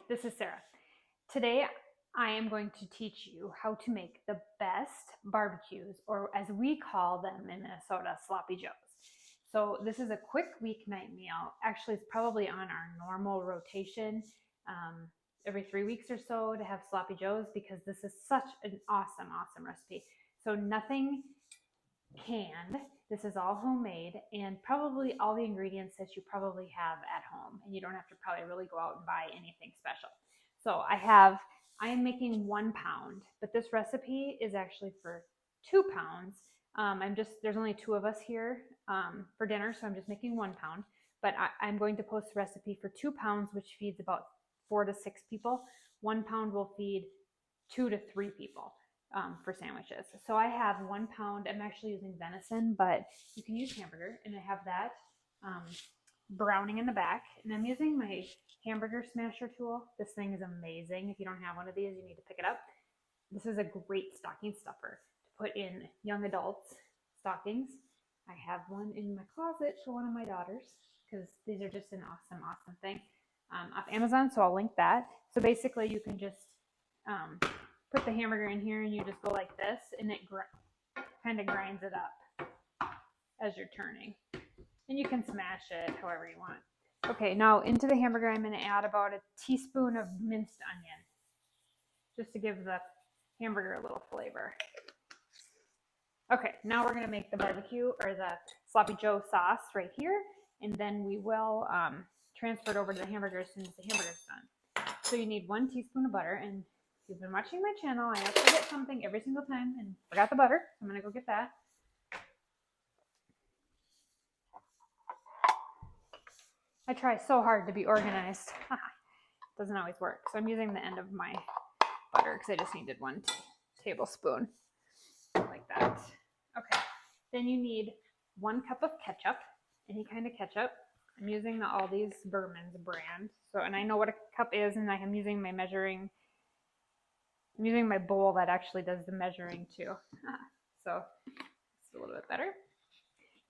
this is Sarah. Today I am going to teach you how to make the best barbecues, or as we call them in Minnesota, sloppy joes. So this is a quick weeknight meal. Actually, it's probably on our normal rotation every 3 weeks or so to have sloppy joes, because this is such an awesome recipe. So nothing canned. This is all homemade, and probably all the ingredients that you probably have at home, and you don't have to probably really go out and buy anything special. So I am making 1 pound, but this recipe is actually for 2 pounds. There's only 2 of us here for dinner, so I'm just making 1 pound. But I'm going to post a recipe for 2 pounds, which feeds about 4 to 6 people. 1 pound will feed 2 to 3 people for sandwiches. So I have 1 pound. I'm actually using venison, but you can use hamburger, and I have that browning in the back. And I'm using my hamburger smasher tool. This thing is amazing. If you don't have one of these, you need to pick it up. This is a great stocking stuffer to put in young adults' stockings. I have one in my closet for one of my daughters, because these are just an awesome thing off Amazon, so I'll link that. So basically you can just put the hamburger in here, and you just go like this, and it kind of grinds it up as you're turning. And you can smash it however you want. Okay, now into the hamburger, I'm going to add about a teaspoon of minced onion, just to give the hamburger a little flavor. Okay, now we're going to make the barbecue, or the sloppy joe sauce right here, and then we will transfer it over to the hamburger as soon as the hamburger's done. So you need 1 teaspoon of butter, and if you've been watching my channel, I have to forget something every single time, and forgot the butter. I'm going to go get that. I try so hard to be organized. Doesn't always work. So I'm using the end of my butter because I just needed 1 tablespoon, like that. Okay. Then you need 1 cup of ketchup, any kind of ketchup. I'm using the Aldi's Berman's brand. So, and I know what a cup is, and I am using my I'm using my bowl that actually does the measuring too. So it's a little bit better.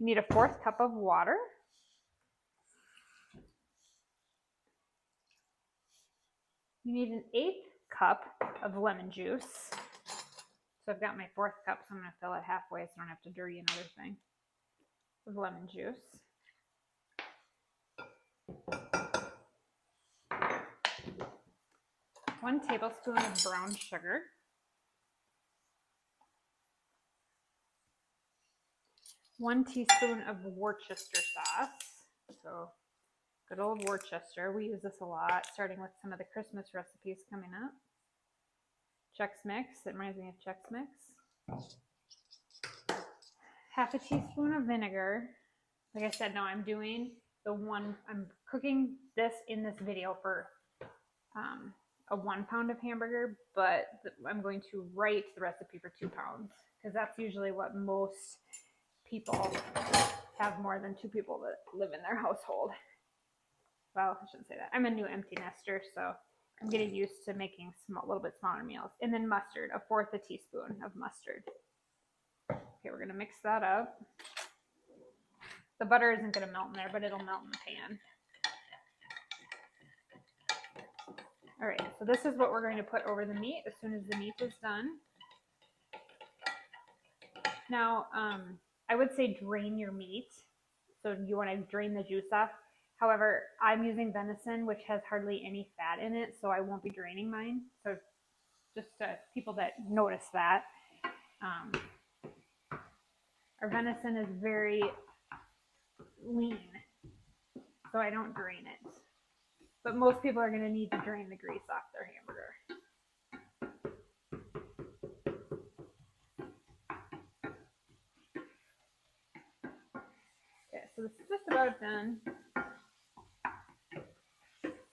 You need a 1/4 cup of water. You need an 1/8 cup of lemon juice. So I've got my 4th cup, so I'm going to fill it halfway so I don't have to dirty another thing of lemon juice. One tablespoon of brown sugar. 1 teaspoon of Worcestershire sauce. So good old Worcester. We use this a lot, starting with some of the Christmas recipes coming up. Chex Mix. It reminds me of Chex Mix. 1/2 teaspoon of vinegar. Like I said, now I'm cooking this in this video for a 1 pound of hamburger, but I'm going to write the recipe for 2 pounds, because that's usually what most people have, more than 2 people that live in their household. Well, I shouldn't say that. I'm a new empty nester, so I'm getting used to making a little bit smaller meals. And then mustard, 1/4 teaspoon of mustard. Okay, we're going to mix that up. The butter isn't going to melt in there, but it'll melt in the pan. All right, so this is what we're going to put over the meat as soon as the meat is done. Now, I would say drain your meat. So you want to drain the juice off. However, I'm using venison, which has hardly any fat in it, so I won't be draining mine. So just people that notice that. Our venison is very lean, so I don't drain it. But most people are going to need to drain the grease off their hamburger. Okay, so this is just about done.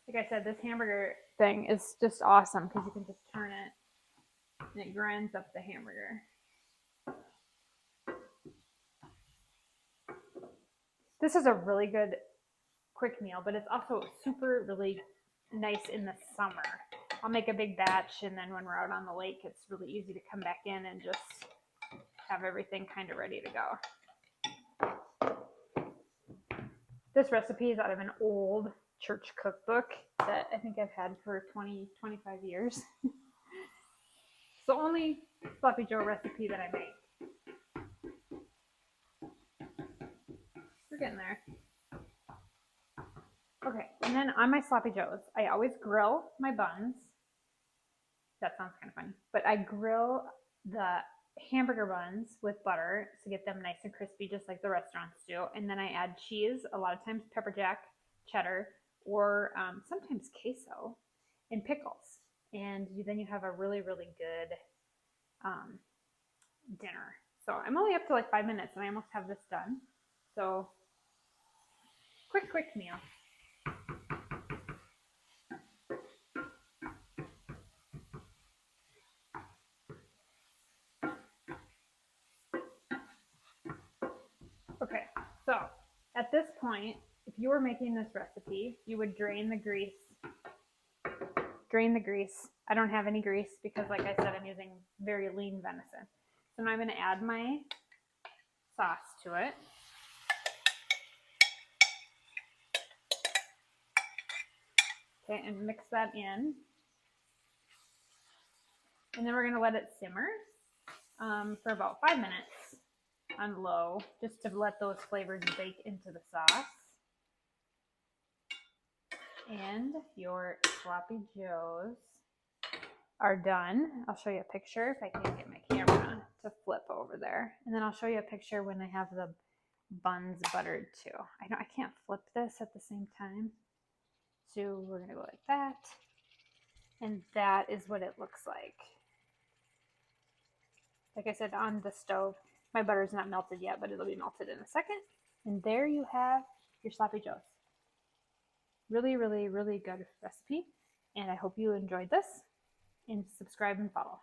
Like I said, this hamburger thing is just awesome, because you can just turn it and it grinds up the hamburger. This is a really good quick meal, but it's also really nice in the summer. I'll make a big batch, and then when we're out on the lake, it's really easy to come back in and just have everything kind of ready to go. This recipe is out of an old church cookbook that I think I've had for 20, 25 years. It's the only sloppy joe recipe that I make. We're getting there. Okay, and then on my sloppy joes, I always grill my buns. That sounds kind of funny, but I grill the hamburger buns with butter to get them nice and crispy, just like the restaurants do. And then I add cheese, a lot of times pepper jack, cheddar, or sometimes queso, and pickles. And then you have a really, really good dinner. So I'm only up to like 5 minutes and I almost have this done. So quick meal. Okay, so at this point, if you were making this recipe, you would drain the grease. I don't have any grease because, like I said, I'm using very lean venison. So now I'm going to add my sauce to it. Okay, and mix that in. And then we're going to let it simmer for about 5 minutes on low, just to let those flavors bake into the sauce. And your sloppy joes are done. I'll show you a picture if I can get my camera to flip over there. And then I'll show you a picture when I have the buns buttered too. I can't flip this at the same time. So we're gonna go like that. And that is what it looks like. Like I said, on the stove, my butter's not melted yet, but it'll be melted in a second. And there you have your sloppy joes. Really, really, really good recipe. And I hope you enjoyed this. And subscribe and follow.